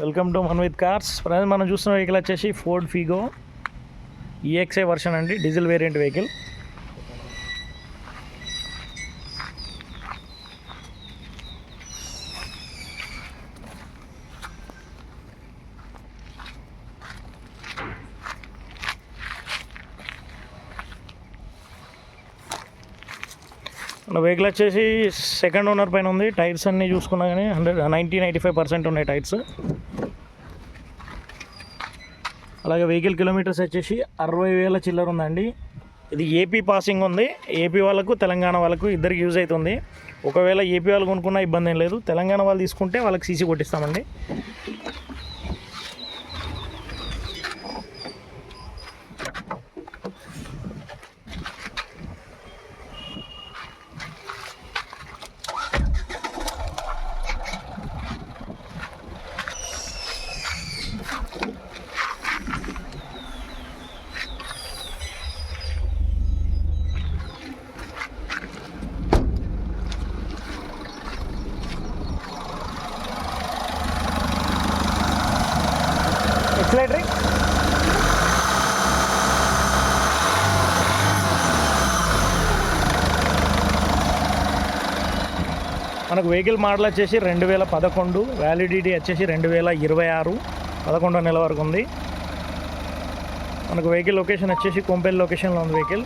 Welcome to Mann with cars. Present మనం చూస్తున్న vehicle వచ్చేసి ఫోర్డ్ ఫిగో ఈఎక్స్ఐ వర్షన్ అండి, డీజిల్ వేరియంట్ వెహికల్. మన వెహికల్ వచ్చేసి సెకండ్ ఓనర్ పైన ఉంది. టైర్స్ అన్నీ చూసుకున్నా కానీ 95% ఉన్నాయి టైర్స్. అలాగే వెహికల్ కిలోమీటర్స్ వచ్చేసి 60,000 చిల్లర ఉందండి. ఇది ఏపీ పాసింగ్ ఉంది. ఏపీ వాళ్ళకు తెలంగాణ వాళ్ళకు ఇద్దరికి యూజ్ అవుతుంది. ఒకవేళ ఏపీ వాళ్ళు కొనుక్కున్నా ఇబ్బంది ఏం లేదు. తెలంగాణ వాళ్ళు తీసుకుంటే వాళ్ళకి సీసీ కొట్టిస్తామండి. ఎక్సలేటరీ మనకు వెహికల్ మోడల్ వచ్చేసి 2011, వ్యాలిడిటీ వచ్చేసి 2026 11వ నెల వరకు ఉంది. మనకు వెహికల్ లొకేషన్ వచ్చేసి కొంపల్లి లొకేషన్లో ఉంది వెహికల్.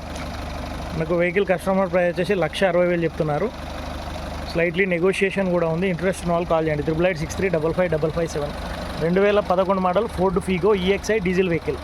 మనకు వెహికల్ కస్టమర్ ప్రైస్ వచ్చేసి 1,60,000 చెప్తున్నారు. స్లైట్లీ నెగోషియేషన్ కూడా ఉంది. ఇంట్రెస్ట్ ఉన్న వాళ్ళు కాల్ చేయండి. 8863555557. 2011 model Ford Figo EXi diesel vehicle.